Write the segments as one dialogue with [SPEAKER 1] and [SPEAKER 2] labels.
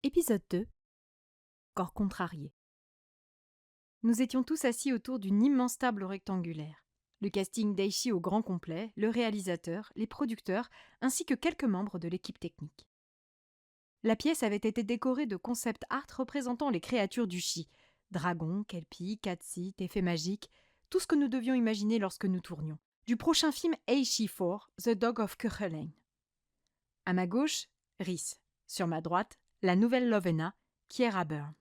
[SPEAKER 1] Épisode 2. Corps contrarié. Nous étions tous assis autour d'une immense table rectangulaire. Le casting d'Aichi au grand complet, le réalisateur, les producteurs, ainsi que quelques membres de l'équipe technique. La pièce avait été décorée de concept art représentant les créatures du Shi, dragons, kelpies, catsit, effets magiques, tout ce que nous devions imaginer lorsque nous tournions, du prochain film Aichi 4, The Dog of Cuchulainn. À ma gauche, Rhys. Sur ma droite, la nouvelle Lovena, Kiera Byrne.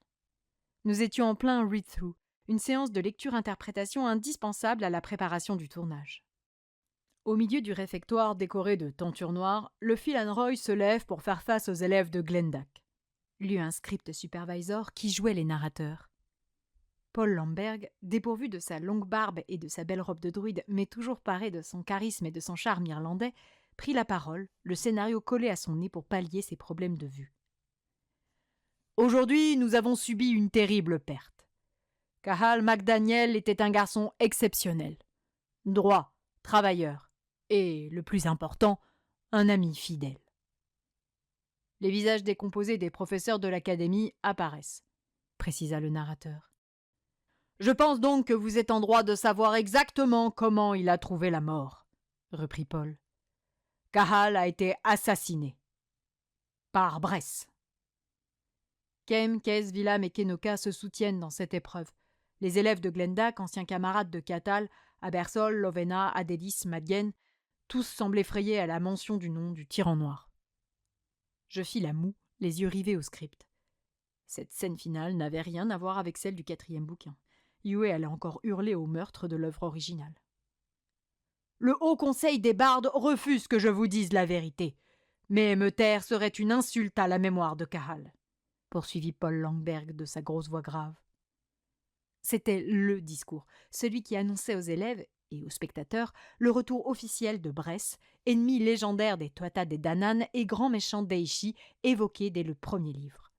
[SPEAKER 1] Nous étions en plein read-through, une séance de lecture-interprétation indispensable à la préparation du tournage. Au milieu du réfectoire décoré de tentures noires, le Phelan Roy se lève pour faire face aux élèves de Glendack. Lut un script supervisor qui jouait les narrateurs. Paul Lamberg, dépourvu de sa longue barbe et de sa belle robe de druide, mais toujours paré de son charisme et de son charme irlandais, prit la parole, le scénario collé à son nez pour pallier ses problèmes de vue. Aujourd'hui, nous avons subi une terrible perte. Cathal McDaniel était un garçon exceptionnel. Droit, travailleur et, le plus important, un ami fidèle. Les visages décomposés des professeurs de l'académie apparaissent, précisa le narrateur. Je pense donc que vous êtes en droit de savoir exactement comment il a trouvé la mort, reprit Paul. Cathal a été assassiné. Par Bress. Kem, Kes, Villam et Kenoka se soutiennent dans cette épreuve. Les élèves de Glendack, anciens camarades de Cathal, Abersol, Lovena, Adélis, Madgen, tous semblent effrayés à la mention du nom du tyran noir. Je fis la moue, les yeux rivés au script. Cette scène finale n'avait rien à voir avec celle du 4e bouquin. Yue allait encore hurler au meurtre de l'œuvre originale. Le Haut Conseil des Bardes refuse que je vous dise la vérité, mais me taire serait une insulte à la mémoire de Cathal, poursuivit Paul Lamberg de sa grosse voix grave. C'était le discours, celui qui annonçait aux élèves et aux spectateurs le retour officiel de Bress, ennemi légendaire des Tuatha Dé Danann et grand méchant d'Aichi, évoqué dès le premier livre.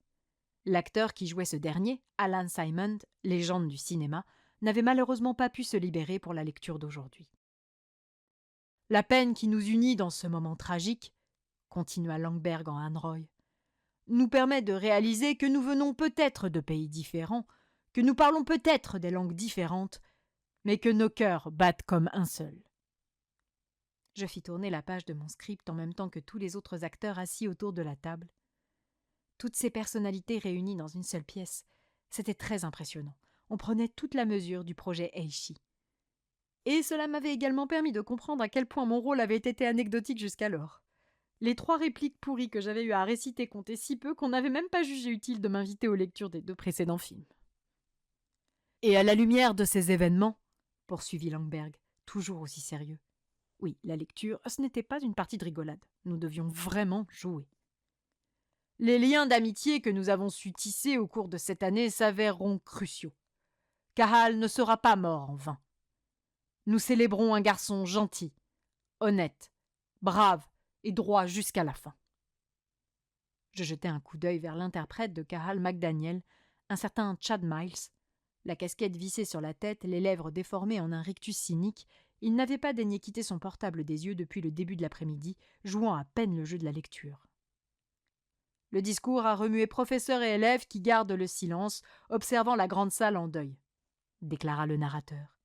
[SPEAKER 1] L'acteur qui jouait ce dernier, Alan Simon, légende du cinéma, n'avait malheureusement pas pu se libérer pour la lecture d'aujourd'hui. La peine qui nous unit dans ce moment tragique, continua Lamberg en Hanroy, nous permet de réaliser que nous venons peut-être de pays différents, que nous parlons peut-être des langues différentes, mais que nos cœurs battent comme un seul. Je fis tourner la page de mon script en même temps que tous les autres acteurs assis autour de la table. Toutes ces personnalités réunies dans une seule pièce, c'était très impressionnant. On prenait toute la mesure du projet Aichi. Et cela m'avait également permis de comprendre à quel point mon rôle avait été anecdotique jusqu'alors. Les 3 répliques pourries que j'avais eu à réciter comptaient si peu qu'on n'avait même pas jugé utile de m'inviter aux lectures des 2 précédents films. Et à la lumière de ces événements, poursuivit Lamberg, toujours aussi sérieux. Oui, la lecture, ce n'était pas une partie de rigolade. Nous devions vraiment jouer. Les liens d'amitié que nous avons su tisser au cours de cette année s'avéreront cruciaux. Cathal ne sera pas mort en vain. Nous célébrons un garçon gentil, honnête, brave et droit jusqu'à la fin. Je jetai un coup d'œil vers l'interprète de Cathal McDaniel, un certain Chad Miles. La casquette vissée sur la tête, les lèvres déformées en un rictus cynique, il n'avait pas daigné quitter son portable des yeux depuis le début de l'après-midi, jouant à peine le jeu de la lecture. Le discours a remué professeurs et élèves qui gardent le silence, observant la grande salle en deuil, déclara le narrateur.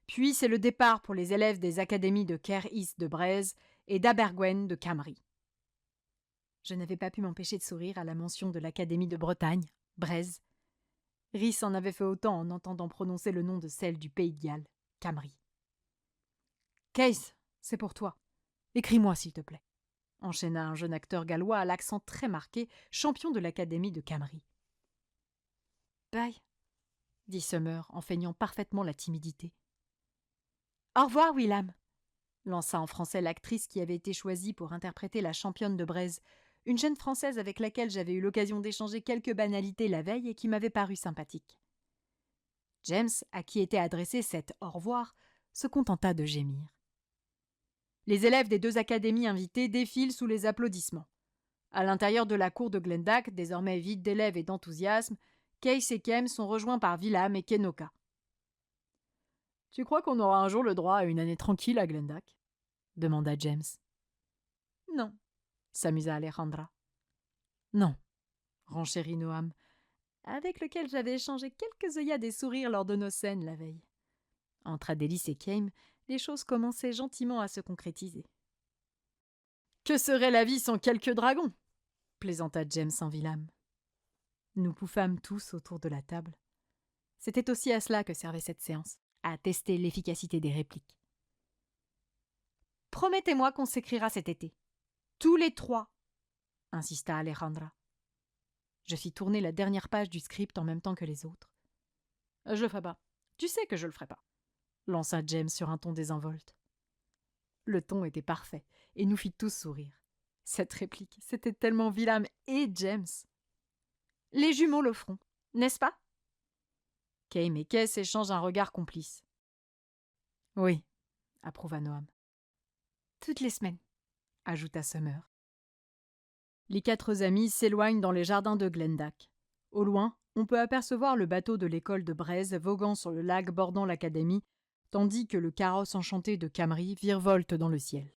[SPEAKER 1] Puis c'est le départ pour les élèves des académies de Cair-Is de Braise et d'Abergwen de Camry. Je n'avais pas pu m'empêcher de sourire à la mention de l'académie de Bretagne, Braise. Rhys en avait fait autant en entendant prononcer le nom de celle du Pays de Galles, Camry. Case, c'est pour toi. Écris-moi, s'il te plaît, enchaîna un jeune acteur gallois à l'accent très marqué, champion de l'académie de Camry. Bye, dit Summer en feignant parfaitement la timidité. Au revoir, Willam, lança en français l'actrice qui avait été choisie pour interpréter la championne de Braise, une jeune Française avec laquelle j'avais eu l'occasion d'échanger quelques banalités la veille et qui m'avait paru sympathique. James, à qui était adressé cet au revoir, se contenta de gémir. Les élèves des 2 académies invitées défilent sous les applaudissements. À l'intérieur de la cour de Glendack, désormais vide d'élèves et d'enthousiasme, Case et Kem sont rejoints par Villam et Kenoka. « Tu crois qu'on aura un jour le droit à une année tranquille à Glendack ?» demanda James. « Non, » s'amusa Alejandra. « Non, » renchérit Noam, avec lequel j'avais échangé quelques œillades et sourires lors de nos scènes la veille. Entre Adélis et Kame, les choses commençaient gentiment à se concrétiser. « Que serait la vie sans quelques dragons ?» plaisanta James en Villam. Nous pouffâmes tous autour de la table. C'était aussi à cela que servait cette séance, à tester l'efficacité des répliques. « Promettez-moi qu'on s'écrira cet été. Tous les 3, insista Alejandra. Je fis tourner la dernière page du script en même temps que les autres. « Je le ferai pas. Tu sais que je le ferai pas. » lança James sur un ton désinvolte. Le ton était parfait, et nous fit tous sourire. Cette réplique, c'était tellement Villam et James. « Les jumeaux le feront, n'est-ce pas ?» Kame et Kess échangent un regard complice. « Oui, » approuva Noam. « Toutes les semaines, » ajouta Summer. Les 4 amis s'éloignent dans les jardins de Glendack. Au loin, on peut apercevoir le bateau de l'école de Braise voguant sur le lac bordant l'académie, tandis que le carrosse enchanté de Camry virevolte dans le ciel.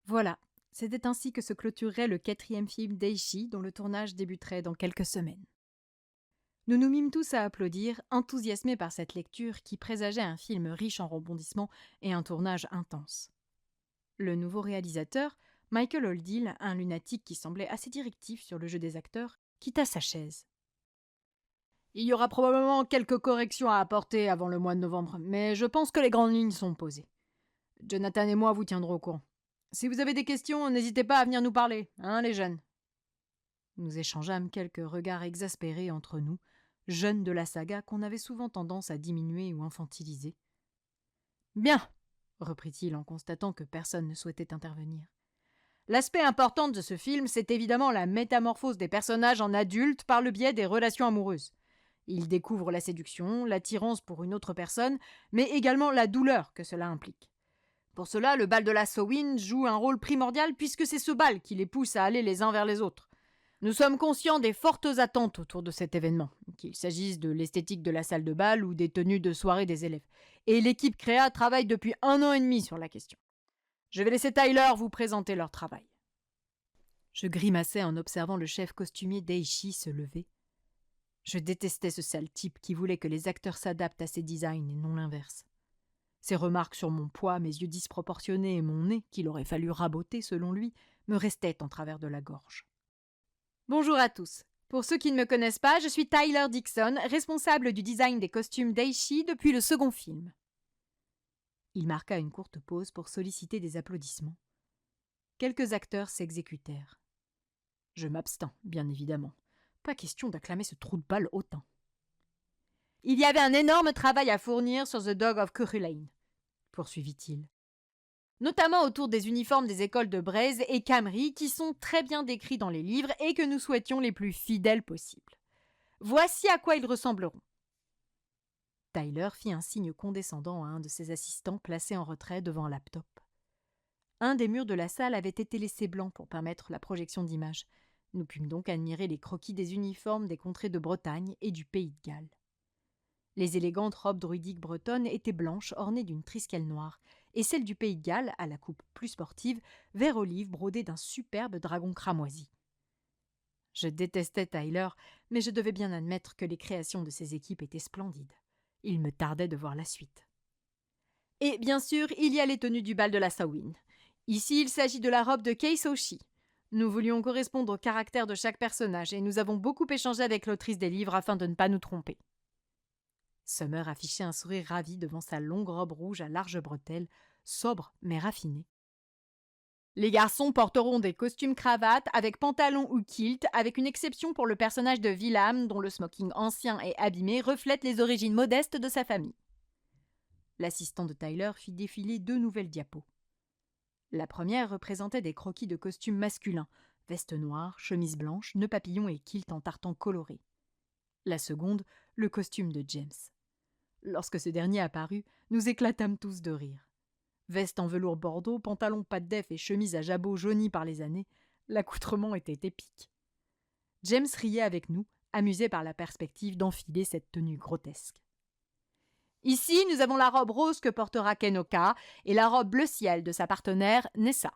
[SPEAKER 1] Voilà, c'était ainsi que se clôturerait le 4e film d'Eishi, dont le tournage débuterait dans quelques semaines. Nous nous mîmes tous à applaudir, enthousiasmés par cette lecture qui présageait un film riche en rebondissements et un tournage intense. Le nouveau réalisateur, Michael Oldhill, un lunatique qui semblait assez directif sur le jeu des acteurs, quitta sa chaise. « Il y aura probablement quelques corrections à apporter avant le mois de novembre, mais je pense que les grandes lignes sont posées. Jonathan et moi vous tiendrons au courant. Si vous avez des questions, n'hésitez pas à venir nous parler, hein, les jeunes ?» Nous échangeâmes quelques regards exaspérés entre nous, jeunes de la saga qu'on avait souvent tendance à diminuer ou infantiliser. « Bien !» reprit-il en constatant que personne ne souhaitait intervenir. L'aspect important de ce film, c'est évidemment la métamorphose des personnages en adultes par le biais des relations amoureuses. Ils découvrent la séduction, l'attirance pour une autre personne, mais également la douleur que cela implique. Pour cela, le bal de la Samhain joue un rôle primordial puisque c'est ce bal qui les pousse à aller les uns vers les autres. Nous sommes conscients des fortes attentes autour de cet événement, qu'il s'agisse de l'esthétique de la salle de bal ou des tenues de soirée des élèves. Et l'équipe Créa travaille depuis 1 an et demi sur la question. Je vais laisser Tyler vous présenter leur travail. Je grimaçais en observant le chef costumier d'Eishi se lever. Je détestais ce sale type qui voulait que les acteurs s'adaptent à ses designs et non l'inverse. Ses remarques sur mon poids, mes yeux disproportionnés et mon nez, qu'il aurait fallu raboter selon lui, me restaient en travers de la gorge. Bonjour à tous. Pour ceux qui ne me connaissent pas, je suis Tyler Dixon, responsable du design des costumes d'Eishi depuis le 2e film. Il marqua une courte pause pour solliciter des applaudissements. Quelques acteurs s'exécutèrent. Je m'abstins, bien évidemment. Pas question d'acclamer ce trou de balle hautain. Il y avait un énorme travail à fournir sur The Dog of Curulain, poursuivit-il. Notamment autour des uniformes des écoles de Braise et Camry qui sont très bien décrits dans les livres et que nous souhaitions les plus fidèles possibles. Voici à quoi ils ressembleront. Tyler fit un signe condescendant à un de ses assistants placé en retrait devant un laptop. Un des murs de la salle avait été laissé blanc pour permettre la projection d'images. Nous pûmes donc admirer les croquis des uniformes des contrées de Bretagne et du Pays de Galles. Les élégantes robes druidiques bretonnes étaient blanches ornées d'une trisquelle noire, et celles du Pays de Galles, à la coupe plus sportive, vert olive brodée d'un superbe dragon cramoisi. Je détestais Tyler, mais je devais bien admettre que les créations de ses équipes étaient splendides. Il me tardait de voir la suite. Et bien sûr, il y a les tenues du bal de la Samhain. Ici, il s'agit de la robe de Kei Soshi. Nous voulions correspondre au caractère de chaque personnage et nous avons beaucoup échangé avec l'autrice des livres afin de ne pas nous tromper. Summer affichait un sourire ravi devant sa longue robe rouge à larges bretelles, sobre mais raffinée. Les garçons porteront des costumes cravates avec pantalon ou kilt, avec une exception pour le personnage de Villam, dont le smoking ancien et abîmé reflète les origines modestes de sa famille. L'assistant de Tyler fit défiler 2 nouvelles diapos. La première représentait des croquis de costumes masculins, veste noire, chemise blanche, nœud papillon et kilt en tartan coloré. La seconde, le costume de James. Lorsque ce dernier apparut, nous éclatâmes tous de rire. Veste en velours bordeaux, pantalon patte d'eff et chemise à jabot jaunie par les années, l'accoutrement était épique. James riait avec nous, amusé par la perspective d'enfiler cette tenue grotesque. Ici, nous avons la robe rose que portera Kenoka et la robe bleu ciel de sa partenaire Nessa.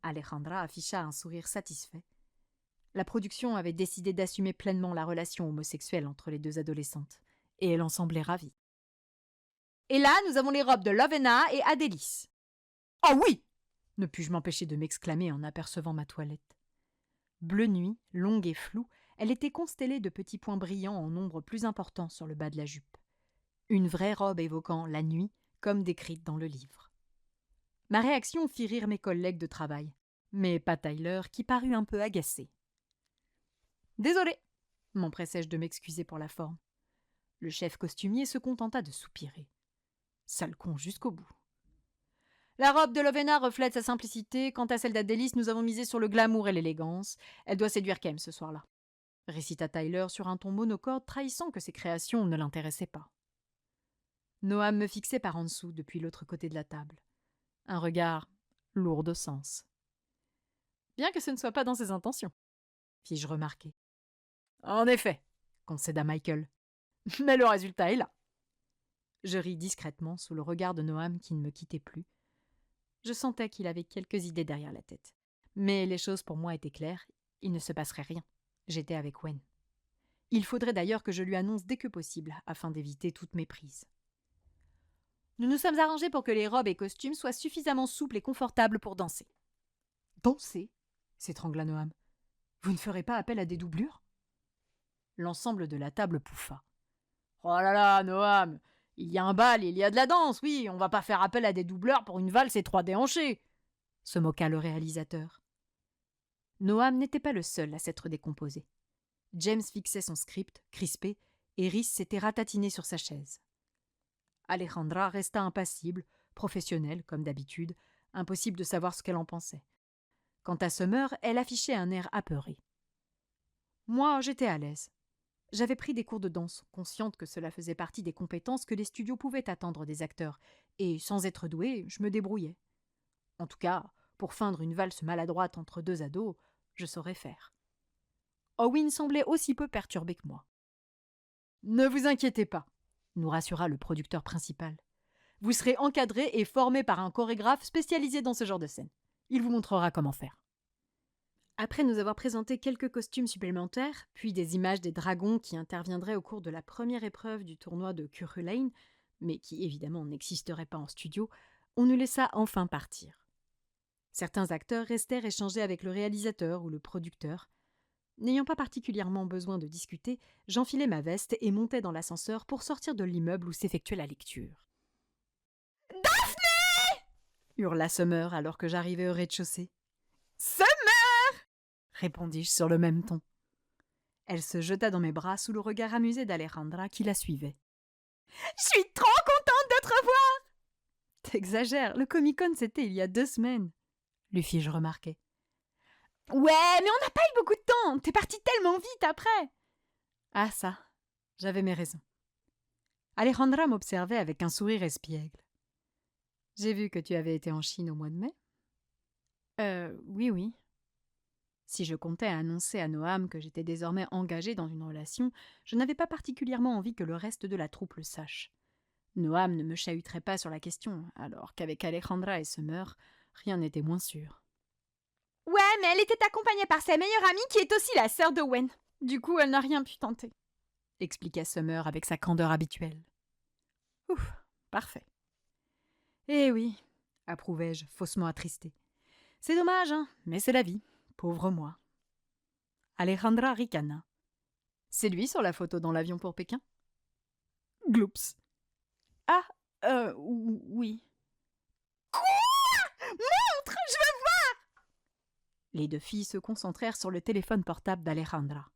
[SPEAKER 1] Alejandra afficha un sourire satisfait. La production avait décidé d'assumer pleinement la relation homosexuelle entre les deux adolescentes, et elle en semblait ravie. Et là, nous avons les robes de Lovena et Adélis. « Oh oui !» ne pus-je m'empêcher de m'exclamer en apercevant ma toilette. Bleu nuit, longue et floue, elle était constellée de petits points brillants en nombre plus important sur le bas de la jupe. Une vraie robe évoquant la nuit, comme décrite dans le livre. Ma réaction fit rire mes collègues de travail, mais pas Tyler, qui parut un peu agacé. « Désolé !» m'empressai-je de m'excuser pour la forme. Le chef costumier se contenta de soupirer. Sale con jusqu'au bout. La robe de Lovena reflète sa simplicité. Quant à celle d'Adélis, nous avons misé sur le glamour et l'élégance. Elle doit séduire Kem ce soir-là, récita Tyler sur un ton monocorde, trahissant que ses créations ne l'intéressaient pas. Noam me fixait par en dessous depuis l'autre côté de la table. Un regard lourd de sens. Bien que ce ne soit pas dans ses intentions, fis-je remarquer. En effet, concéda Michael. Mais le résultat est là. Je ris discrètement sous le regard de Noam qui ne me quittait plus. Je sentais qu'il avait quelques idées derrière la tête. Mais les choses pour moi étaient claires, il ne se passerait rien. J'étais avec Wen. Il faudrait d'ailleurs que je lui annonce dès que possible, afin d'éviter toute méprise. Nous nous sommes arrangés pour que les robes et costumes soient suffisamment souples et confortables pour danser. Danser ? S'étrangla Noam. Vous ne ferez pas appel à des doublures ? L'ensemble de la table pouffa. Oh là là, Noam, il y a un bal et il y a de la danse, oui, on va pas faire appel à des doubleurs pour une valse et 3 déhanchés, se moqua le réalisateur. Noam n'était pas le seul à s'être décomposé. James fixait son script, crispé, et Rhys s'était ratatiné sur sa chaise. Alejandra resta impassible, professionnelle, comme d'habitude, impossible de savoir ce qu'elle en pensait. Quant à Summer, elle affichait un air apeuré. Moi, j'étais à l'aise. J'avais pris des cours de danse, consciente que cela faisait partie des compétences que les studios pouvaient attendre des acteurs, et sans être douée, je me débrouillais. En tout cas, pour feindre une valse maladroite entre 2 ados, je saurais faire. Owen semblait aussi peu perturbé que moi. « Ne vous inquiétez pas », nous rassura le producteur principal. « Vous serez encadré et formé par un chorégraphe spécialisé dans ce genre de scène. Il vous montrera comment faire. » Après nous avoir présenté quelques costumes supplémentaires, puis des images des dragons qui interviendraient au cours de la première épreuve du tournoi de Curru Lane, mais qui évidemment n'existerait pas en studio, on nous laissa enfin partir. Certains acteurs restèrent échanger avec le réalisateur ou le producteur. N'ayant pas particulièrement besoin de discuter, j'enfilai ma veste et montai dans l'ascenseur pour sortir de l'immeuble où s'effectuait la lecture. « Daphné !» hurla Summer alors que j'arrivais au rez-de-chaussée. « Summer !» répondis-je sur le même ton. Elle se jeta dans mes bras sous le regard amusé d'Alejandra qui la suivait. « Je suis trop contente de te revoir !»« T'exagères, le Comic-Con c'était il y a 2 semaines, lui fis-je remarquer. « Ouais, mais on n'a pas eu beaucoup de temps, t'es partie tellement vite après !» Ah ça, j'avais mes raisons. Alejandra m'observait avec un sourire espiègle. « J'ai vu que tu avais été en Chine au mois de mai. » Oui. Si je comptais annoncer à Noam que j'étais désormais engagée dans une relation, je n'avais pas particulièrement envie que le reste de la troupe le sache. Noam ne me chahuterait pas sur la question, alors qu'avec Alejandra et Summer, rien n'était moins sûr. « Ouais, mais elle était accompagnée par sa meilleure amie qui est aussi la sœur de Wen. Du coup, elle n'a rien pu tenter, » expliqua Summer avec sa candeur habituelle. « Ouf, parfait. »« Eh oui, » approuvai-je, faussement attristé. « C'est dommage, hein, mais c'est la vie. Pauvre moi. » Alejandra ricana. « C'est lui sur la photo dans l'avion pour Pékin ?» Gloops. « Ah, oui. »« Quoi ? Montre, je veux voir !» Les 2 filles se concentrèrent sur le téléphone portable d'Alejandra.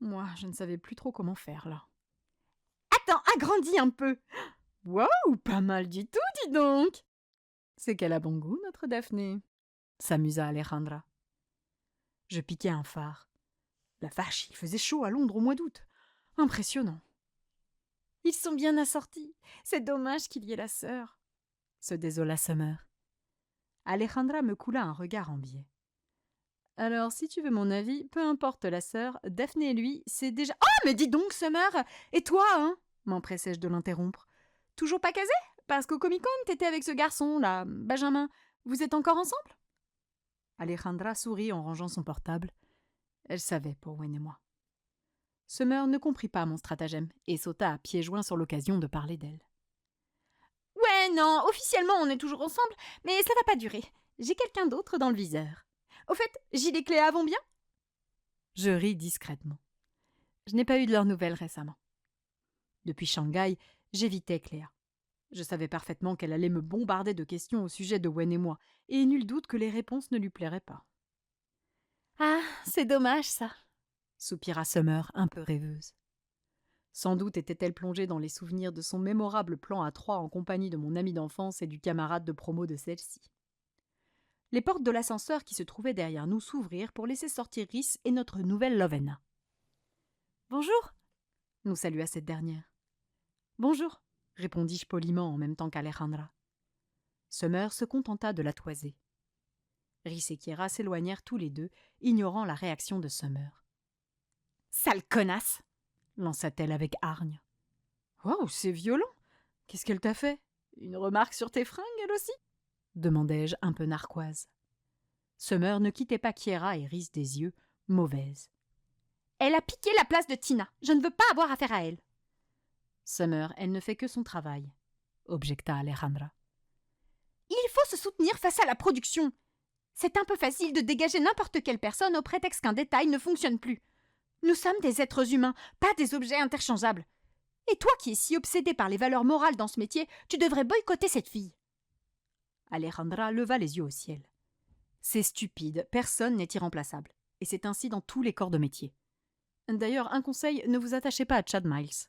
[SPEAKER 1] Moi, je ne savais plus trop comment faire, là. « Attends, agrandis un peu !»« Waouh, pas mal du tout, dis donc !»« C'est qu'elle a bon goût, notre Daphné !» s'amusa Alejandra. Je piquai un phare. La vache, il faisait chaud à Londres au mois d'août. Impressionnant. « Ils sont bien assortis. C'est dommage qu'il y ait la sœur, » se désola Summer. Alejandra me coula un regard envié. « Alors, si tu veux mon avis, peu importe la sœur, Daphné et lui, c'est déjà... »« Oh, mais dis donc, Summer ! Et toi, hein ?» m'empressai-je de l'interrompre. « Toujours pas casé ? Parce qu'au Comic-Con, t'étais avec ce garçon, là, Benjamin. Vous êtes encore ensemble ?» Alejandra sourit en rangeant son portable. Elle savait pour Wen et moi. Summer ne comprit pas mon stratagème et sauta à pieds joints sur l'occasion de parler d'elle. « Ouais, non, officiellement on est toujours ensemble, mais ça va pas durer. J'ai quelqu'un d'autre dans le viseur. Au fait, Gilles et Cléa vont bien ?» Je ris discrètement. Je n'ai pas eu de leurs nouvelles récemment. Depuis Shanghai, j'évitais Cléa. Je savais parfaitement qu'elle allait me bombarder de questions au sujet de Wen et moi, et nul doute que les réponses ne lui plairaient pas. « Ah, c'est dommage ça !» soupira Summer, un peu rêveuse. Sans doute était-elle plongée dans les souvenirs de son mémorable plan à trois en compagnie de mon ami d'enfance et du camarade de promo de celle-ci. Les portes de l'ascenseur qui se trouvait derrière nous s'ouvrirent pour laisser sortir Rhys et notre nouvelle Lovena. « Bonjour !» nous salua cette dernière. « Bonjour !» répondis-je poliment en même temps qu'Alejandra. Summer se contenta de la toiser. Rhys et Kiera s'éloignèrent tous les deux, ignorant la réaction de Summer. « Sale connasse !» lança-t-elle avec hargne. « Wow, c'est violent. Qu'est-ce qu'elle t'a fait? Une remarque sur tes fringues, elle aussi ?» demandai-je un peu narquoise. Summer ne quittait pas Kiera et Rhys des yeux, mauvaise. « Elle a piqué la place de Tina. Je ne veux pas avoir affaire à elle. » Summer, elle ne fait que son travail, objecta Alejandra. « Il faut se soutenir face à la production. C'est un peu facile de dégager n'importe quelle personne au prétexte qu'un détail ne fonctionne plus. Nous sommes des êtres humains, pas des objets interchangeables. Et toi qui es si obsédé par les valeurs morales dans ce métier, tu devrais boycotter cette fille. » Alejandra leva les yeux au ciel. « C'est stupide, personne n'est irremplaçable. Et c'est ainsi dans tous les corps de métier. D'ailleurs, un conseil, ne vous attachez pas à Chad Miles. »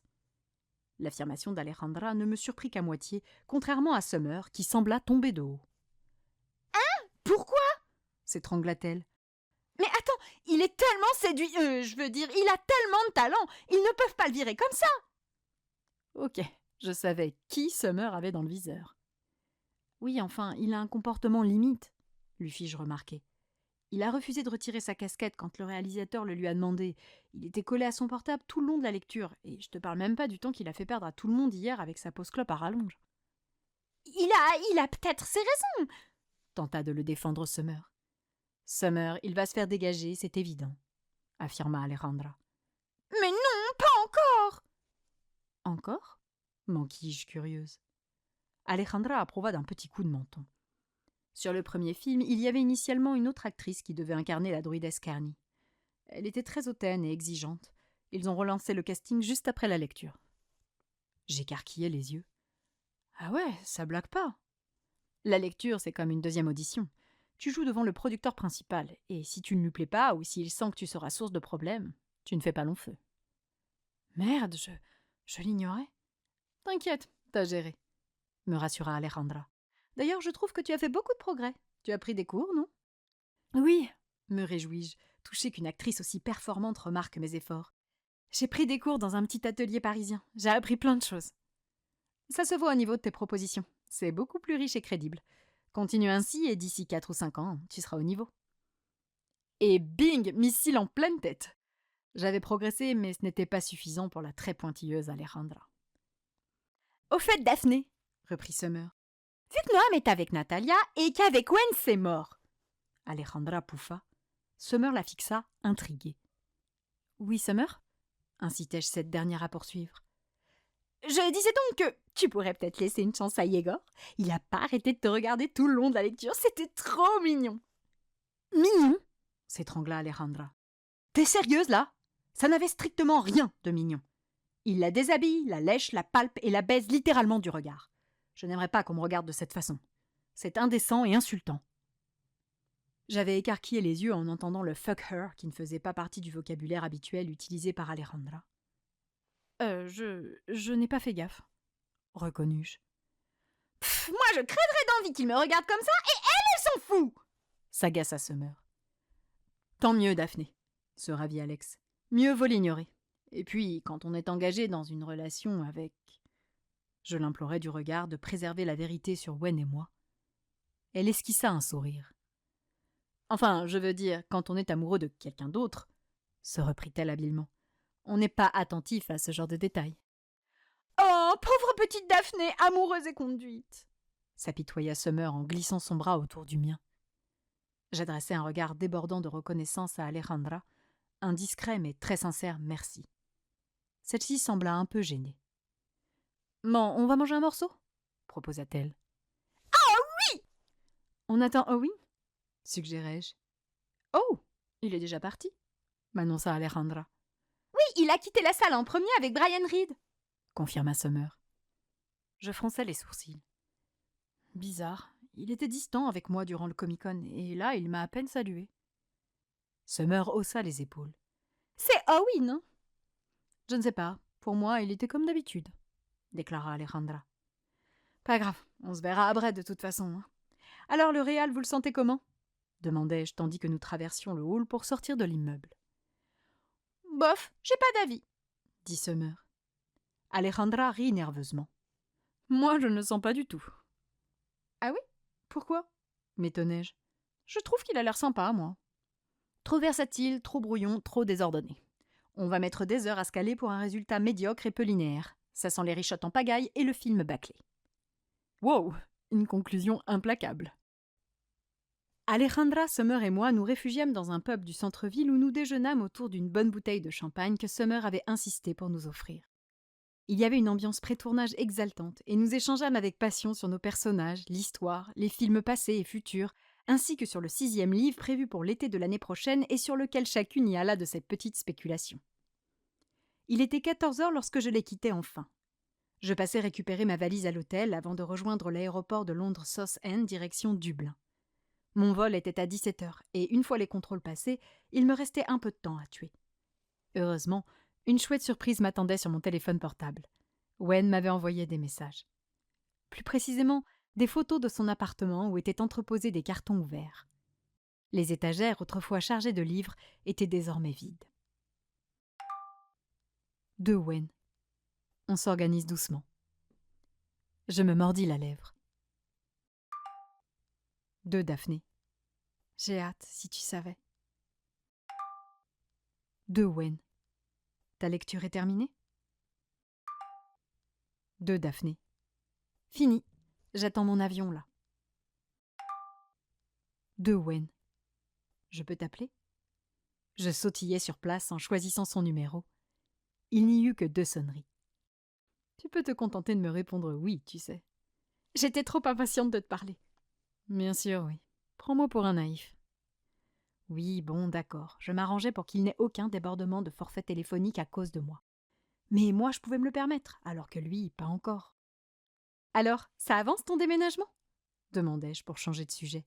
[SPEAKER 1] L'affirmation d'Alejandra ne me surprit qu'à moitié, contrairement à Summer, qui sembla tomber de haut. « Hein? Pourquoi ?» s'étrangla-t-elle. « Mais attends, il est tellement séduit, il a tellement de talent, ils ne peuvent pas le virer comme ça !» Ok, je savais qui Summer avait dans le viseur. « Oui, enfin, il a un comportement limite, » lui fis-je remarquer. Il a refusé de retirer sa casquette quand le réalisateur le lui a demandé. Il était collé à son portable tout le long de la lecture, et je te parle même pas du temps qu'il a fait perdre à tout le monde hier avec sa pause clope à rallonge. « Il a peut-être ses raisons !» tenta de le défendre Summer. « Summer, il va se faire dégager, c'est évident, » affirma Alejandra. « Mais non, pas encore !»« Encore ?» m'enquis-je curieuse. Alejandra approuva d'un petit coup de menton. Sur le premier film, il y avait initialement une autre actrice qui devait incarner la druidesse Carnie. Elle était très hautaine et exigeante. Ils ont relancé le casting juste après la lecture. J'écarquillai les yeux. Ah ouais, ça blague pas. La lecture, c'est comme une deuxième audition. Tu joues devant le producteur principal, et si tu ne lui plais pas ou s'il sent que tu seras source de problèmes, tu ne fais pas long feu. Merde, je l'ignorais. T'inquiète, t'as géré, me rassura Alejandra. D'ailleurs, je trouve que tu as fait beaucoup de progrès. Tu as pris des cours, non? Oui, me réjouis-je, touchée qu'une actrice aussi performante remarque mes efforts. J'ai pris des cours dans un petit atelier parisien. J'ai appris plein de choses. Ça se voit au niveau de tes propositions. C'est beaucoup plus riche et crédible. Continue ainsi et d'ici 4 ou 5 ans, tu seras au niveau. Et bing, missile en pleine tête. J'avais progressé, mais ce n'était pas suffisant pour la très pointilleuse Alejandra. Au fait, Daphné, reprit Summer, vu que Noam est avec Natalia et qu'avec Wen c'est mort. Alejandra pouffa. Summer la fixa, intriguée. Oui, Summer, incitai-je cette dernière à poursuivre. Je disais donc que tu pourrais peut-être laisser une chance à Yegor. Il n'a pas arrêté de te regarder tout le long de la lecture, c'était trop mignon. Mignon? S'étrangla Alejandra. T'es sérieuse là? Ça n'avait strictement rien de mignon. Il la déshabille, la lèche, la palpe et la baise littéralement du regard. Je n'aimerais pas qu'on me regarde de cette façon. C'est indécent et insultant. J'avais écarquillé les yeux en entendant le « fuck her » qui ne faisait pas partie du vocabulaire habituel utilisé par Alejandra. Je n'ai pas fait gaffe, reconnus-je. Moi je crèverais d'envie qu'il me regarde comme ça et elle s'en fout, s'agaça Summer. Tant mieux, Daphné, se ravit Alex. Mieux vaut l'ignorer. Et puis, quand on est engagé dans une relation avec... Je l'implorai du regard de préserver la vérité sur Wen et moi. Elle esquissa un sourire. Enfin, je veux dire, quand on est amoureux de quelqu'un d'autre, se reprit-elle habilement, on n'est pas attentif à ce genre de détails. Oh, pauvre petite Daphné, amoureuse et conduite, s'apitoya Summer en glissant son bras autour du mien. J'adressai un regard débordant de reconnaissance à Alejandra, Un discret mais très sincère merci. Celle-ci sembla un peu gênée. « Bon, on va manger un morceau ?» proposa-t-elle. « Oh oui !» On attend Owen suggérai-je. « Oh, il est déjà parti ?» m'annonça Alejandra. « Oui, il a quitté la salle en premier avec Brian Reed !» confirma Summer. Je fronçai les sourcils. Bizarre, il était distant avec moi durant le Comic-Con, et là, il m'a à peine salué. Summer haussa les épaules. « C'est Owen, hein ?»« Je ne sais pas. Pour moi, il était comme d'habitude, » déclara Alejandra. « Pas grave, on se verra après de toute façon. Hein. Alors le réal, vous le sentez comment ?» demandai-je tandis que nous traversions le hall pour sortir de l'immeuble. « Bof, j'ai pas d'avis, » dit Summer. Alejandra rit nerveusement. « Moi, je ne le sens pas du tout. »« Ah oui ? Pourquoi ?» m'étonnai-je. « Je trouve qu'il a l'air sympa, moi. » Trop versatile, trop brouillon, trop désordonné. On va mettre des heures à se caler pour un résultat médiocre et peu linéaire. Ça sent les richottes en pagaille et le film bâclé. Wow, une conclusion implacable. Alejandra, Summer et moi nous réfugiâmes dans un pub du centre-ville où nous déjeunâmes autour d'une bonne bouteille de champagne que Summer avait insisté pour nous offrir. Il y avait une ambiance pré-tournage exaltante et nous échangeâmes avec passion sur nos personnages, l'histoire, les films passés et futurs, ainsi que sur le 6e livre prévu pour l'été de l'année prochaine et sur lequel chacune y alla de ses petites spéculations. Il était 14h lorsque je les quittai enfin. Je passai récupérer ma valise à l'hôtel avant de rejoindre l'aéroport de Londres Southend direction Dublin. Mon vol était à 17h et une fois les contrôles passés, il me restait un peu de temps à tuer. Heureusement, une chouette surprise m'attendait sur mon téléphone portable. Wen m'avait envoyé des messages. Plus précisément, des photos de son appartement où étaient entreposés des cartons ouverts. Les étagères, autrefois chargées de livres, étaient désormais vides. De Wen. On s'organise doucement. Je me mordis la lèvre. De Daphné. J'ai hâte, si tu savais. De Wen. Ta lecture est terminée ? De Daphné. Fini. J'attends mon avion là. De Wen. Je peux t'appeler ? Je sautillai sur place en choisissant son numéro. Il n'y eut que 2 sonneries. Tu peux te contenter de me répondre oui, tu sais. J'étais trop impatiente de te parler. Bien sûr, oui. Prends-moi pour un naïf. Oui, bon, d'accord. Je m'arrangeais pour qu'il n'ait aucun débordement de forfait téléphonique à cause de moi. Mais moi, je pouvais me le permettre, alors que lui, pas encore. Alors, ça avance ton déménagement ? demandai-je pour changer de sujet.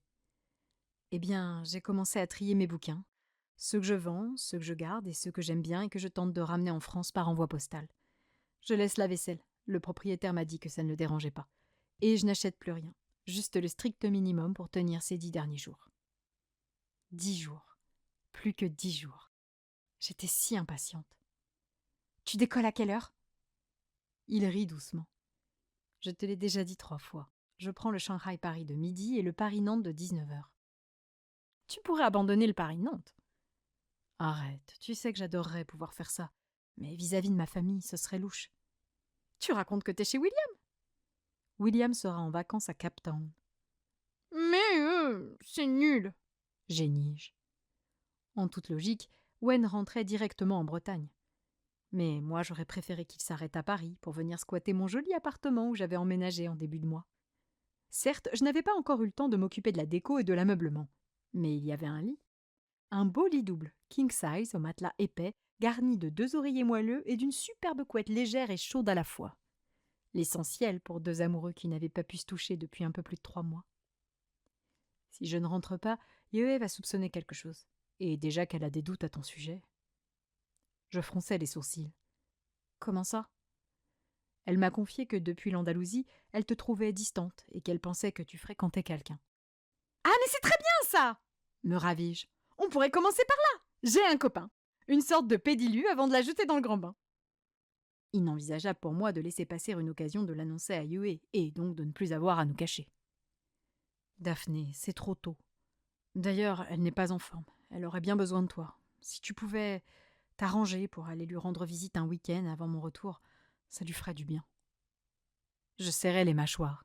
[SPEAKER 1] Eh bien, j'ai commencé à trier mes bouquins. Ceux que je vends, ceux que je garde et ceux que j'aime bien et que je tente de ramener en France par envoi postal. Je laisse la vaisselle. Le propriétaire m'a dit que ça ne le dérangeait pas. Et je n'achète plus rien. Juste le strict minimum pour tenir ces 10 derniers jours. 10 jours. Plus que 10 jours. J'étais si impatiente. Tu décolles à quelle heure ? Il rit doucement. Je te l'ai déjà dit 3 fois. Je prends le Shanghai-Paris de midi et le Paris-Nantes de 19h. Tu pourrais abandonner le Paris-Nantes. Arrête, tu sais que j'adorerais pouvoir faire ça. Mais vis-à-vis de ma famille, ce serait louche. Tu racontes que t'es chez William ? William sera en vacances à Cape Town. Mais c'est nul, génis-je. En toute logique, Wen rentrait directement en Bretagne. Mais moi, j'aurais préféré qu'il s'arrête à Paris pour venir squatter mon joli appartement où j'avais emménagé en début de mois. Certes, je n'avais pas encore eu le temps de m'occuper de la déco et de l'ameublement. Mais il y avait un lit. Un beau lit double, king size, au matelas épais, garni de 2 oreillers moelleux et d'une superbe couette légère et chaude à la fois. L'essentiel pour 2 amoureux qui n'avaient pas pu se toucher depuis un peu plus de 3 mois. Si je ne rentre pas, Yoé va soupçonner quelque chose. Et déjà qu'elle a des doutes à ton sujet. Je fronçai les sourcils. Comment ça ? Elle m'a confié que depuis l'Andalousie, elle te trouvait distante et qu'elle pensait que tu fréquentais quelqu'un. Ah, mais c'est très bien ça ! Me ravis-je. On pourrait commencer par là. J'ai un copain. Une sorte de pédilu avant de la jeter dans le grand bain. Inenvisageable pour moi de laisser passer une occasion de l'annoncer à Yoé et donc de ne plus avoir à nous cacher. Daphné, c'est trop tôt. D'ailleurs, elle n'est pas en forme. Elle aurait bien besoin de toi. Si tu pouvais t'arranger pour aller lui rendre visite un week-end avant mon retour, ça lui ferait du bien. Je serrai les mâchoires.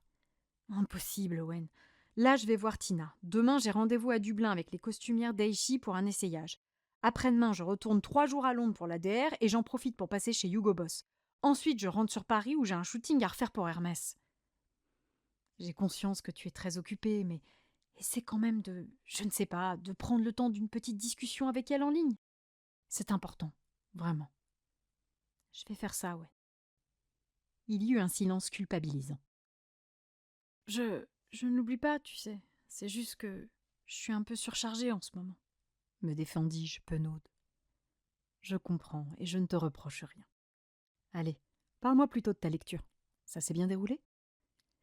[SPEAKER 1] Impossible, Owen. Là, je vais voir Tina. Demain, j'ai rendez-vous à Dublin avec les costumières d'Aichi pour un essayage. Après-demain, je retourne 3 jours à Londres pour la DR et j'en profite pour passer chez Hugo Boss. Ensuite, je rentre sur Paris où j'ai un shooting à refaire pour Hermès. J'ai conscience que tu es très occupée, mais essaie quand même je ne sais pas, de prendre le temps d'une petite discussion avec elle en ligne. C'est important, vraiment. Je vais faire ça, ouais. Il y eut un silence culpabilisant. Je n'oublie pas, tu sais. C'est juste que je suis un peu surchargée en ce moment, me défendis-je penaude. Je comprends et je ne te reproche rien. Allez, parle-moi plutôt de ta lecture. Ça s'est bien déroulé?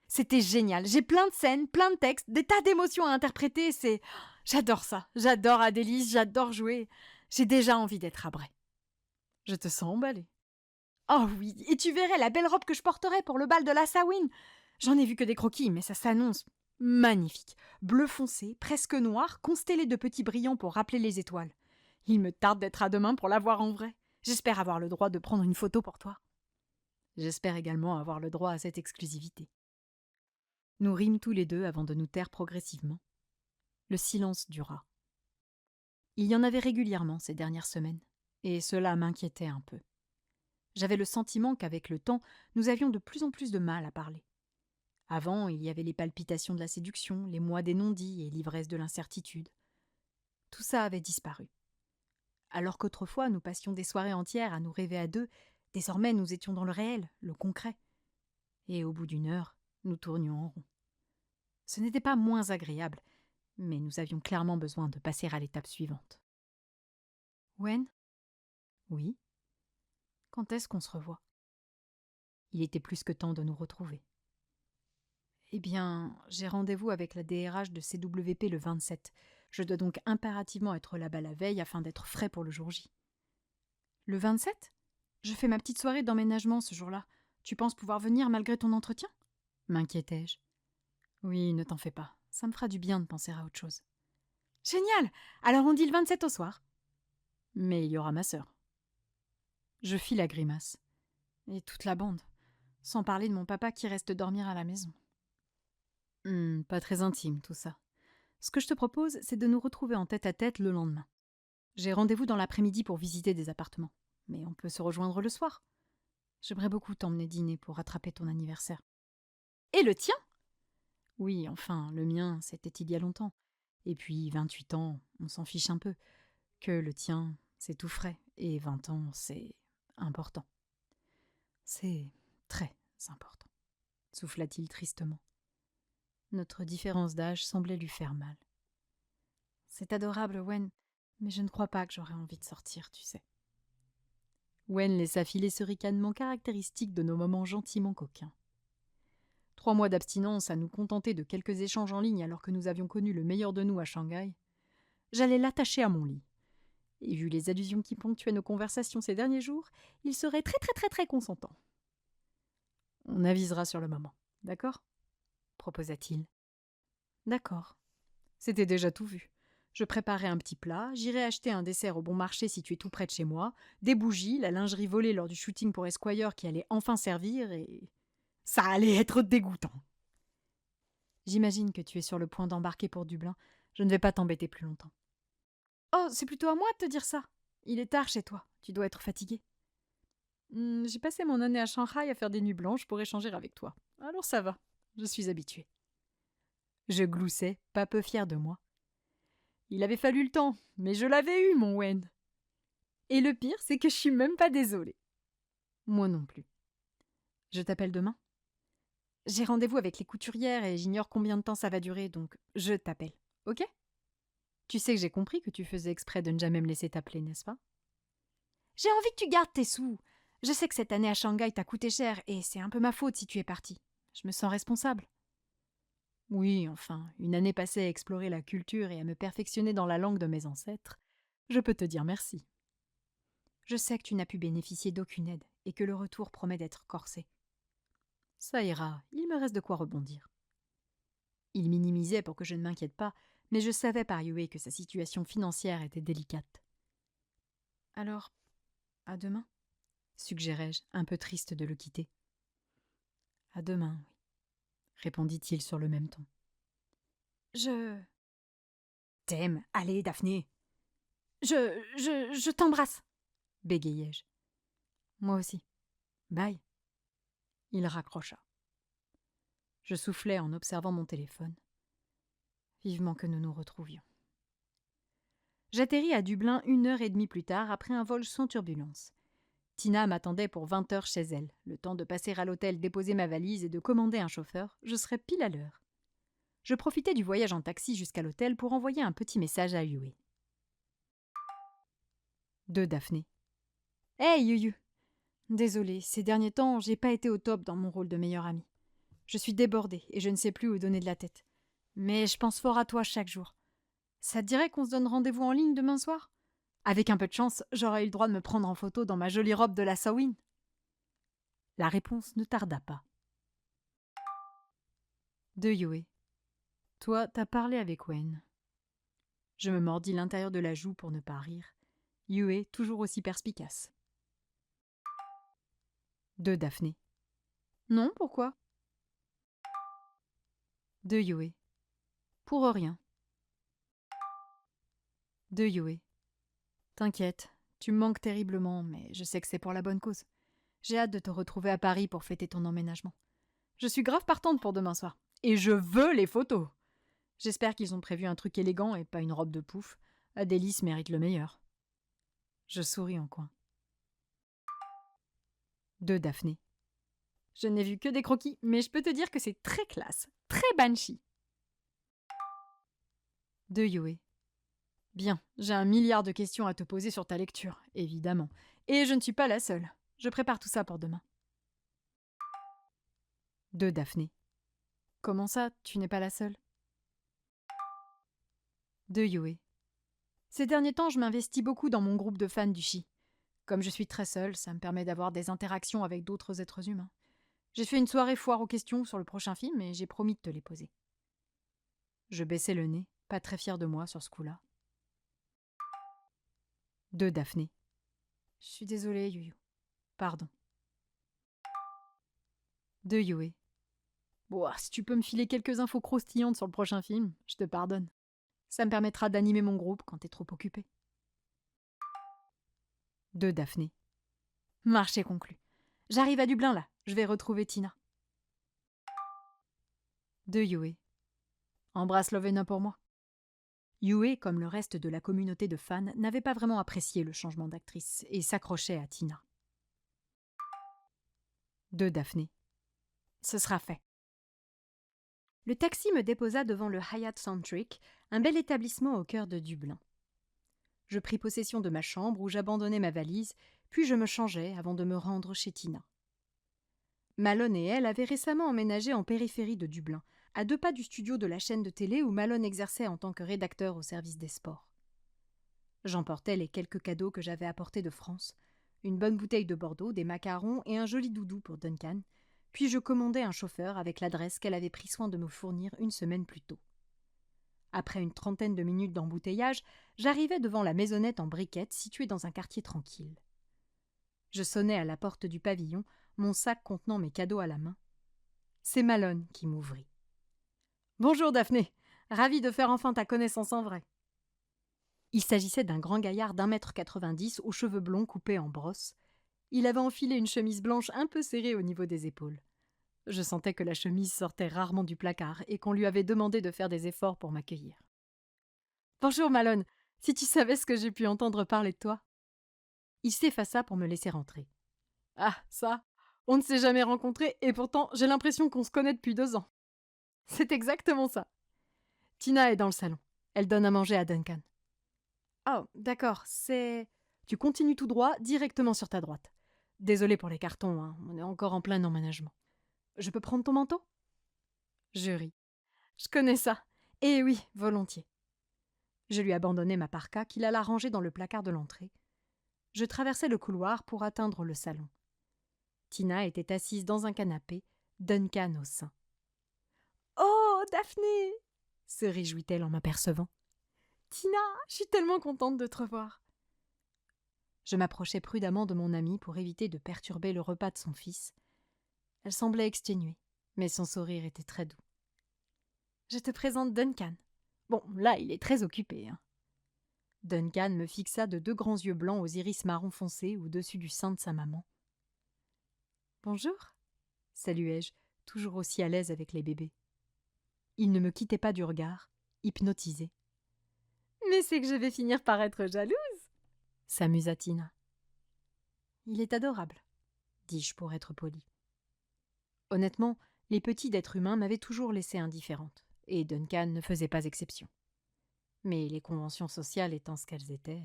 [SPEAKER 1] C'était génial. J'ai plein de scènes, plein de textes, des tas d'émotions à interpréter. J'adore ça. J'adore Adélis, j'adore jouer. J'ai déjà envie d'être à Bray. Je te sens emballée. Oh oui, et tu verrais la belle robe que je porterai pour le bal de la Sawin. J'en ai vu que des croquis, mais ça s'annonce magnifique. Bleu foncé, presque noir, constellé de petits brillants pour rappeler les étoiles. Il me tarde d'être à demain pour la voir en vrai. J'espère avoir le droit de prendre une photo pour toi. J'espère également avoir le droit à cette exclusivité. Nous rîmes tous les deux avant de nous taire progressivement. Le silence dura. Il y en avait régulièrement ces dernières semaines, et cela m'inquiétait un peu. J'avais le sentiment qu'avec le temps, nous avions de plus en plus de mal à parler. Avant, il y avait les palpitations de la séduction, les mois des non-dits et l'ivresse de l'incertitude. Tout ça avait disparu. Alors qu'autrefois nous passions des soirées entières à nous rêver à deux, désormais nous étions dans le réel, le concret. Et au bout d'une heure, nous tournions en rond. Ce n'était pas moins agréable, mais nous avions clairement besoin de passer à l'étape suivante. Wen? Oui? Quand est-ce qu'on se revoit? Il était plus que temps de nous retrouver. Eh bien, j'ai rendez-vous avec la DRH de CWP le 27. Je dois donc impérativement être là-bas la veille afin d'être frais pour le jour J. Le 27? Je fais ma petite soirée d'emménagement ce jour-là. Tu penses pouvoir venir malgré ton entretien? M'inquiétai-je. Oui, ne t'en fais pas. Ça me fera du bien de penser à autre chose. Génial! Alors on dit le 27 au soir. Mais il y aura ma sœur. Je fis la grimace. Et toute la bande. Sans parler de mon papa qui reste dormir à la maison. Pas très intime tout ça. Ce que je te propose, c'est de nous retrouver en tête-à-tête le lendemain. J'ai rendez-vous dans l'après-midi pour visiter des appartements. Mais on peut se rejoindre le soir. J'aimerais beaucoup t'emmener dîner pour rattraper ton anniversaire. Et le tien? Oui, enfin, le mien, c'était il y a longtemps. Et puis, 28 ans, on s'en fiche un peu. Que le tien, c'est tout frais. Et 20 ans, c'est important. C'est très important, souffla-t-il tristement. Notre différence d'âge semblait lui faire mal. C'est adorable, Wen, mais je ne crois pas que j'aurais envie de sortir, tu sais. Wen laissa filer ce ricanement caractéristique de nos moments gentiment coquins. 3 mois d'abstinence à nous contenter de quelques échanges en ligne alors que nous avions connu le meilleur de nous à Shanghai. J'allais l'attacher à mon lit. Et vu les allusions qui ponctuaient nos conversations ces derniers jours, il serait très consentant. On avisera sur le moment, d'accord? Proposa-t-il. D'accord. C'était déjà tout vu. Je préparai un petit plat, j'irai acheter un dessert au bon marché situé tout près de chez moi, des bougies, la lingerie volée lors du shooting pour Esquire qui allait enfin servir et... Ça allait être dégoûtant. J'imagine que tu es sur le point d'embarquer pour Dublin. Je ne vais pas t'embêter plus longtemps. Oh, c'est plutôt à moi de te dire ça. Il est tard chez toi. Tu dois être fatigué. J'ai passé mon année à Shanghai à faire des nuits blanches pour échanger avec toi. Alors ça va. Je suis habituée. Je gloussais, pas peu fière de moi. Il avait fallu le temps, mais je l'avais eu, mon Wen. Et le pire, c'est que je suis même pas désolée. Moi non plus. Je t'appelle demain? J'ai rendez-vous avec les couturières et j'ignore combien de temps ça va durer, donc je t'appelle, ok? Tu sais que j'ai compris que tu faisais exprès de ne jamais me laisser t'appeler, n'est-ce pas? J'ai envie que tu gardes tes sous. Je sais que cette année à Shanghai t'a coûté cher et c'est un peu ma faute si tu es parti. Je me sens responsable. Oui, enfin, une année passée à explorer la culture et à me perfectionner dans la langue de mes ancêtres, je peux te dire merci. Je sais que tu n'as pu bénéficier d'aucune aide et que le retour promet d'être corsé. Ça ira, il me reste de quoi rebondir. Il minimisait pour que je ne m'inquiète pas, mais je savais par Yue que sa situation financière était délicate. Alors, à demain, suggérai-je, un peu triste de le quitter. À demain, oui, répondit-il sur le même ton. Je t'aime, allez, Daphné. Je t'embrasse, bégayai-je. Moi aussi. Bye. Il raccrocha. Je soufflais en observant mon téléphone. Vivement que nous nous retrouvions. J'atterris à Dublin 1 heure et demie plus tard après un vol sans turbulence. Tina m'attendait pour 20 heures chez elle. Le temps de passer à l'hôtel, déposer ma valise et de commander un chauffeur, je serais pile à l'heure. Je profitais du voyage en taxi jusqu'à l'hôtel pour envoyer un petit message à Yue. De Daphné. Hey Yuyu. Désolée, ces derniers temps, j'ai pas été au top dans mon rôle de meilleure amie. Je suis débordée et je ne sais plus où donner de la tête. Mais je pense fort à toi chaque jour. Ça te dirait qu'on se donne rendez-vous en ligne demain soir ? Avec un peu de chance, j'aurais eu le droit de me prendre en photo dans ma jolie robe de la Samhain. La réponse ne tarda pas. De Yue. Toi, t'as parlé avec Wayne. Je me mordis l'intérieur de la joue pour ne pas rire. Yue, toujours aussi perspicace. De Daphné. Non, pourquoi ? De Yue. Pour rien. De Yue. T'inquiète, tu me manques terriblement, mais je sais que c'est pour la bonne cause. J'ai hâte de te retrouver à Paris pour fêter ton emménagement. Je suis grave partante pour demain soir. Et je veux les photos. J'espère qu'ils ont prévu un truc élégant et pas une robe de pouf. Adélis mérite le meilleur. Je souris en coin. De Daphné. Je n'ai vu que des croquis, mais je peux te dire que c'est très classe, très banshee. De Yue. Bien, j'ai 1 milliard de questions à te poser sur ta lecture, évidemment. Et je ne suis pas la seule. Je prépare tout ça pour demain. De Daphné. Comment ça, tu n'es pas la seule ? De Yue. Ces derniers temps, je m'investis beaucoup dans mon groupe de fans du Chi. Comme je suis très seule, ça me permet d'avoir des interactions avec d'autres êtres humains. J'ai fait une soirée foire aux questions sur le prochain film et j'ai promis de te les poser. Je baissai le nez, pas très fière de moi sur ce coup-là. De Daphné. Je suis désolée, Yuyu. Pardon. De Yue. Bon, si tu peux me filer quelques infos croustillantes sur le prochain film, je te pardonne. Ça me permettra d'animer mon groupe quand t'es trop occupé. De Daphné. Marché conclu. J'arrive à Dublin là, je vais retrouver Tina. De Yue. Embrasse Lovena pour moi. Yue, comme le reste de la communauté de fans, n'avait pas vraiment apprécié le changement d'actrice et s'accrochait à Tina. De Daphné. Ce sera fait. Le taxi me déposa devant le Hyatt Centric, un bel établissement au cœur de Dublin. Je pris possession de ma chambre où j'abandonnai ma valise, puis je me changeai avant de me rendre chez Tina. Malone et elle avaient récemment emménagé en périphérie de Dublin, à 2 pas du studio de la chaîne de télé où Malone exerçait en tant que rédacteur au service des sports. J'emportai les quelques cadeaux que j'avais apportés de France, une bonne bouteille de Bordeaux, des macarons et un joli doudou pour Duncan, puis je commandai un chauffeur avec l'adresse qu'elle avait pris soin de me fournir une semaine plus tôt. Après une 30aine de minutes d'embouteillage, j'arrivai devant la maisonnette en briquettes située dans un quartier tranquille. Je sonnai à la porte du pavillon, mon sac contenant mes cadeaux à la main. C'est Malone qui m'ouvrit. « Bonjour Daphné, ravie de faire enfin ta connaissance en vrai. » Il s'agissait d'un grand gaillard d'1,90 m aux cheveux blonds coupés en brosse. Il avait enfilé une chemise blanche un peu serrée au niveau des épaules. Je sentais que la chemise sortait rarement du placard et qu'on lui avait demandé de faire des efforts pour m'accueillir. « Bonjour Malone, si tu savais ce que j'ai pu entendre parler de toi. » Il s'effaça pour me laisser rentrer. « Ah, ça, on ne s'est jamais rencontrés et pourtant j'ai l'impression qu'on se connaît depuis 2 ans. » C'est exactement ça. Tina est dans le salon. Elle donne à manger à Duncan. « Oh, d'accord, c'est… » Tu continues tout droit, directement sur ta droite. Désolé pour les cartons, hein, on est encore en plein emménagement. Je peux prendre ton manteau ? Je ris. Je connais ça. Et oui, volontiers. Je lui abandonnai ma parka qu'il alla ranger dans le placard de l'entrée. Je traversai le couloir pour atteindre le salon. Tina était assise dans un canapé, Duncan au sein. « Oh, Daphné !» se réjouit-elle en m'apercevant. « Tina, je suis tellement contente de te revoir. » Je m'approchai prudemment de mon amie pour éviter de perturber le repas de son fils. Elle semblait exténuée, mais son sourire était très doux. « Je te présente Duncan. Bon, là, il est très occupé, hein. » Duncan me fixa de 2 grands yeux blancs aux iris marron foncé au-dessus du sein de sa maman. « Bonjour » saluai-je, toujours aussi à l'aise avec les bébés. Il ne me quittait pas du regard, hypnotisé. « Mais c'est que je vais finir par être jalouse » s'amusa Tina. « Il est adorable » dis-je pour être poli. Honnêtement, les petits d'êtres humains m'avaient toujours laissée indifférente, et Duncan ne faisait pas exception. Mais les conventions sociales étant ce qu'elles étaient...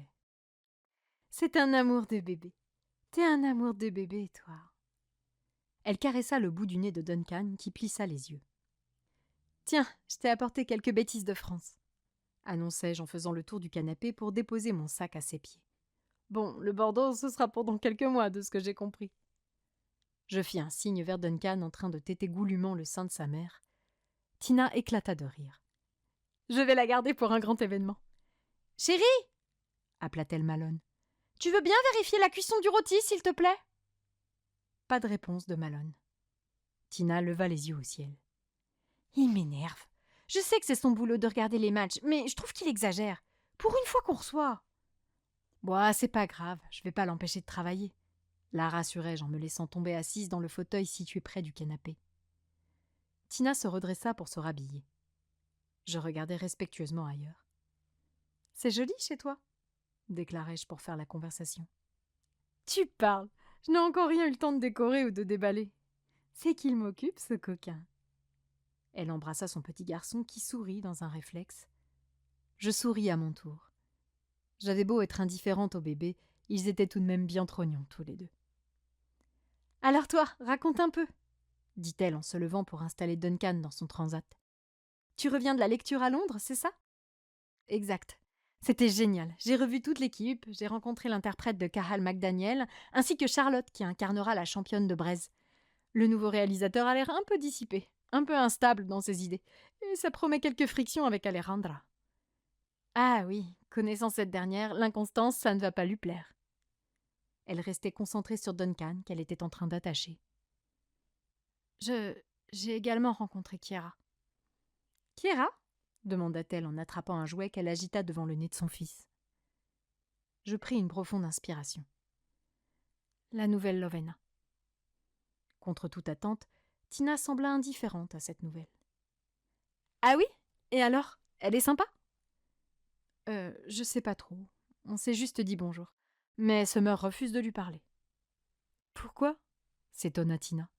[SPEAKER 1] « C'est un amour de bébé. T'es un amour de bébé, toi. » Elle caressa le bout du nez de Duncan qui plissa les yeux. « Tiens, je t'ai apporté quelques bêtises de France, » annonçai-je en faisant le tour du canapé pour déposer mon sac à ses pieds. « Bon, le Bordeaux, ce sera pour dans quelques mois, de ce que j'ai compris. » Je fis un signe vers Duncan en train de téter goulûment le sein de sa mère. Tina éclata de rire. « Je vais la garder pour un grand événement. »« Chérie !» appela-t-elle Malone. « Tu veux bien vérifier la cuisson du rôti, s'il te plaît ?» Pas de réponse de Malone. Tina leva les yeux au ciel. « Il m'énerve. Je sais que c'est son boulot de regarder les matchs, mais je trouve qu'il exagère. Pour une fois qu'on reçoit. »« Bon, c'est pas grave, je vais pas l'empêcher de travailler. » la rassurai-je en me laissant tomber assise dans le fauteuil situé près du canapé. Tina se redressa pour se rhabiller. Je regardai respectueusement ailleurs. « C'est joli chez toi ?» déclarai-je pour faire la conversation. « Tu parles. Je n'ai encore rien eu le temps de décorer ou de déballer. C'est qu'il m'occupe, ce coquin. » Elle embrassa son petit garçon qui sourit dans un réflexe. Je souris à mon tour. J'avais beau être indifférente au bébé, ils étaient tout de même bien trognons tous les deux. « Alors toi, raconte un peu » dit-elle en se levant pour installer Duncan dans son transat. « Tu reviens de la lecture à Londres, c'est ça ?»« Exact. C'était génial. J'ai revu toute l'équipe, j'ai rencontré l'interprète de Cathal McDaniel, ainsi que Charlotte qui incarnera la championne de braise. Le nouveau réalisateur a l'air un peu dissipé, un peu instable dans ses idées, et ça promet quelques frictions avec Alejandra. » Ah oui, connaissant cette dernière, l'inconstance, ça ne va pas lui plaire. Elle restait concentrée sur Duncan, qu'elle était en train d'attacher. J'ai également rencontré Kiera. Kiera ? demanda-t-elle en attrapant un jouet qu'elle agita devant le nez de son fils. Je pris une profonde inspiration. La nouvelle Lovena. Contre toute attente, Tina sembla indifférente à cette nouvelle. Ah oui ? Et alors ? Elle est sympa ? Je sais pas trop. On s'est juste dit bonjour. Mais Summer refuse de lui parler. Pourquoi ? s'étonna Tina.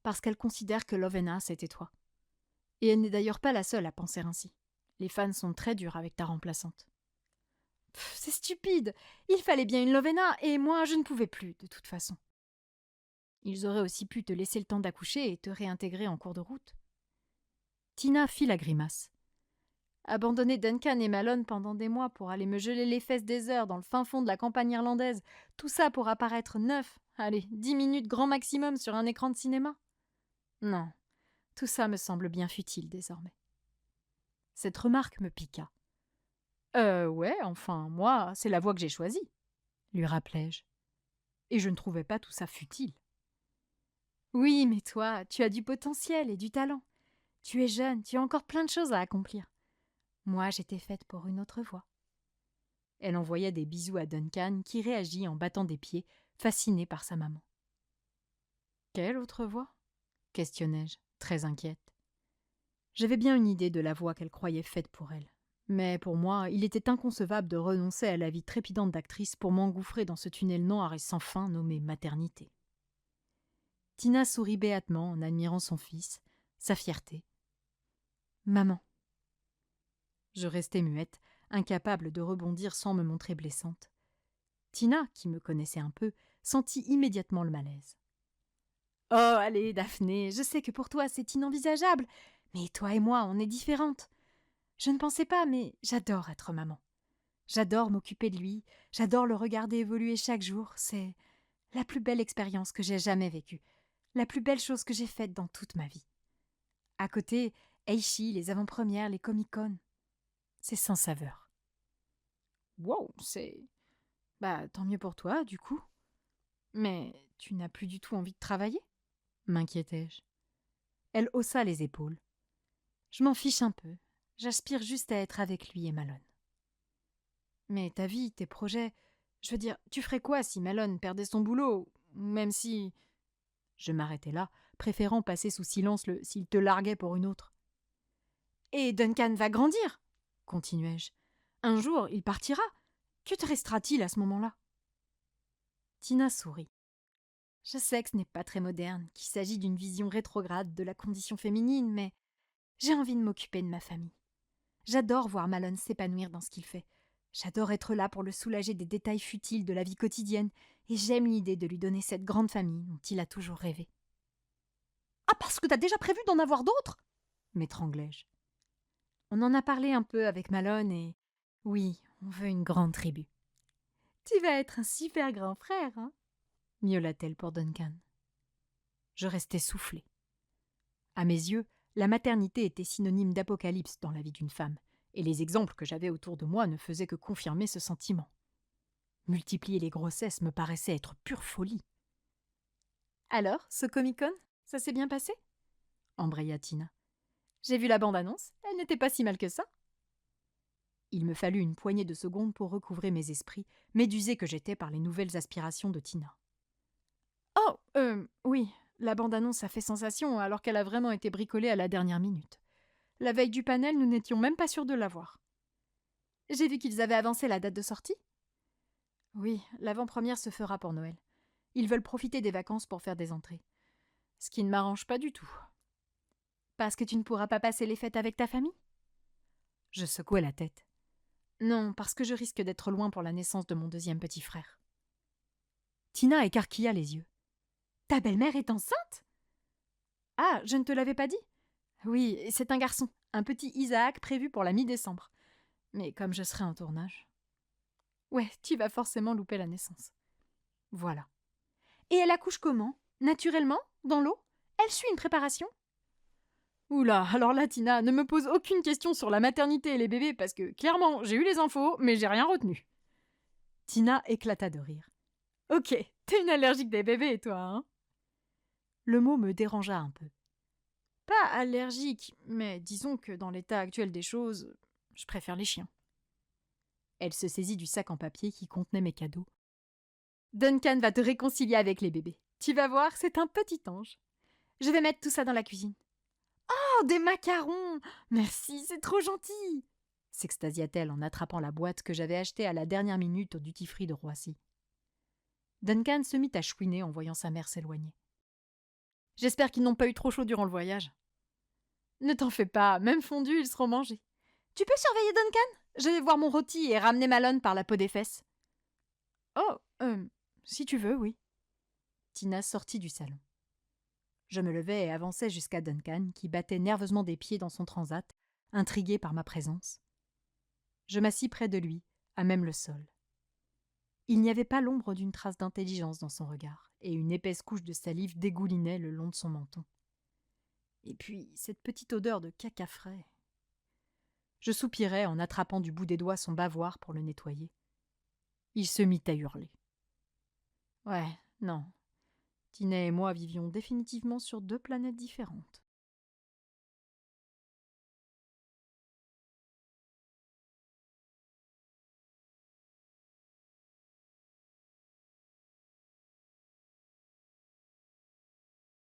[SPEAKER 1] Parce qu'elle considère que Lovena, c'était toi. Et elle n'est d'ailleurs pas la seule à penser ainsi. Les fans sont très durs avec ta remplaçante. C'est stupide. Il fallait bien une Lovena, et moi, je ne pouvais plus, de toute façon. Ils auraient aussi pu te laisser le temps d'accoucher et te réintégrer en cours de route. Tina fit la grimace. Abandonner Duncan et Malone pendant des mois pour aller me geler les fesses des heures dans le fin fond de la campagne irlandaise, tout ça pour apparaître 10 minutes grand maximum sur un écran de cinéma. Non, tout ça me semble bien futile désormais. Cette remarque me piqua. Ouais, enfin, moi, c'est la voie que j'ai choisie, lui rappelai-je. Et je ne trouvais pas tout ça futile. Oui, mais toi, tu as du potentiel et du talent. Tu es jeune, tu as encore plein de choses à accomplir. Moi, j'étais faite pour une autre voie. Elle envoya des bisous à Duncan, qui réagit en battant des pieds, fasciné par sa maman. Quelle autre voie ? questionnai-je, très inquiète. J'avais bien une idée de la voie qu'elle croyait faite pour elle. Mais pour moi, il était inconcevable de renoncer à la vie trépidante d'actrice pour m'engouffrer dans ce tunnel noir et sans fin nommé maternité. Tina sourit béatement en admirant son fils, sa fierté. « Maman !» Je restai muette, incapable de rebondir sans me montrer blessante. Tina, qui me connaissait un peu, sentit immédiatement le malaise. « Oh, allez, Daphné, je sais que pour toi c'est inenvisageable, mais toi et moi, on est différentes. Je ne pensais pas, mais j'adore être maman. J'adore m'occuper de lui, j'adore le regarder évoluer chaque jour. C'est la plus belle expérience que j'ai jamais vécue, la plus belle chose que j'ai faite dans toute ma vie. À côté, Aichi, les avant-premières, les Comic-Con. C'est sans saveur. » Wow, c'est... tant mieux pour toi, du coup. Mais tu n'as plus du tout envie de travailler ? m'inquiétai-je. Elle haussa les épaules. Je m'en fiche un peu. J'aspire juste à être avec lui et Malone. Mais ta vie, tes projets... Je veux dire, tu ferais quoi si Malone perdait son boulot? Même si... Je m'arrêtai là, préférant passer sous silence le s'il te larguait pour une autre. Et Duncan va grandir, continuai-je. Un jour, il partira. Que te restera-t-il à ce moment-là? Tina sourit. Je sais que ce n'est pas très moderne, qu'il s'agit d'une vision rétrograde de la condition féminine, mais j'ai envie de m'occuper de ma famille. J'adore voir Malone s'épanouir dans ce qu'il fait. J'adore être là pour le soulager des détails futiles de la vie quotidienne, et j'aime l'idée de lui donner cette grande famille dont il a toujours rêvé. Ah, parce que t'as déjà prévu d'en avoir d'autres? M'étranglai-je. On en a parlé un peu avec Malone et... Oui, on veut une grande tribu. Tu vas être un super grand frère, hein? Miaula-t-elle pour Duncan. Je restai soufflé. À mes yeux, la maternité était synonyme d'apocalypse dans la vie d'une femme, et les exemples que j'avais autour de moi ne faisaient que confirmer ce sentiment. Multiplier les grossesses me paraissait être pure folie. Alors, ce Comic-Con, ça s'est bien passé? Embraya Tina. J'ai vu la bande-annonce, elle n'était pas si mal que ça. Il me fallut une poignée de secondes pour recouvrer mes esprits, médusé que j'étais par les nouvelles aspirations de Tina. Oh, oui, la bande-annonce a fait sensation alors qu'elle a vraiment été bricolée à la dernière minute. La veille du panel, nous n'étions même pas sûrs de l'avoir. J'ai vu qu'ils avaient avancé la date de sortie. Oui, l'avant-première se fera pour Noël. Ils veulent profiter des vacances pour faire des entrées. Ce qui ne m'arrange pas du tout. Parce que tu ne pourras pas passer les fêtes avec ta famille? Je secouai la tête. Non, parce que je risque d'être loin pour la naissance de mon deuxième petit frère. Tina écarquilla les yeux. Ta belle-mère est enceinte? Ah, je ne te l'avais pas dit? Oui, c'est un garçon, un petit Isaac prévu pour la mi-décembre. Mais comme je serai en tournage... Ouais, tu vas forcément louper la naissance. Voilà. Et elle accouche comment? Naturellement? Dans l'eau? Elle suit une préparation? Oula, alors là, Tina, ne me pose aucune question sur la maternité et les bébés parce que, clairement, j'ai eu les infos, mais j'ai rien retenu. Tina éclata de rire. Ok, t'es une allergique des bébés, toi, hein? Le mot me dérangea un peu. Pas allergique, mais disons que dans l'état actuel des choses, je préfère les chiens. Elle se saisit du sac en papier qui contenait mes cadeaux. Duncan va te réconcilier avec les bébés. Tu vas voir, c'est un petit ange. Je vais mettre tout ça dans la cuisine. Oh, des macarons! Merci, c'est trop gentil! S'extasia-t-elle en attrapant la boîte que j'avais achetée à la dernière minute au duty-free de Roissy. Duncan se mit à chouiner en voyant sa mère s'éloigner. J'espère qu'ils n'ont pas eu trop chaud durant le voyage. Ne t'en fais pas, même fondus, ils seront mangés. Tu peux surveiller Duncan? Je vais voir mon rôti et ramener Malone par la peau des fesses. Oh, si tu veux, oui. Tina sortit du salon. Je me levai et avançai jusqu'à Duncan, qui battait nerveusement des pieds dans son transat, intrigué par ma présence. Je m'assis près de lui, à même le sol. Il n'y avait pas l'ombre d'une trace d'intelligence dans son regard, et une épaisse couche de salive dégoulinait le long de son menton. Et puis, cette petite odeur de caca frais. Je soupirai en attrapant du bout des doigts son bavoir pour le nettoyer. Il se mit à hurler. Ouais, non. Tina et moi vivions définitivement sur deux planètes différentes.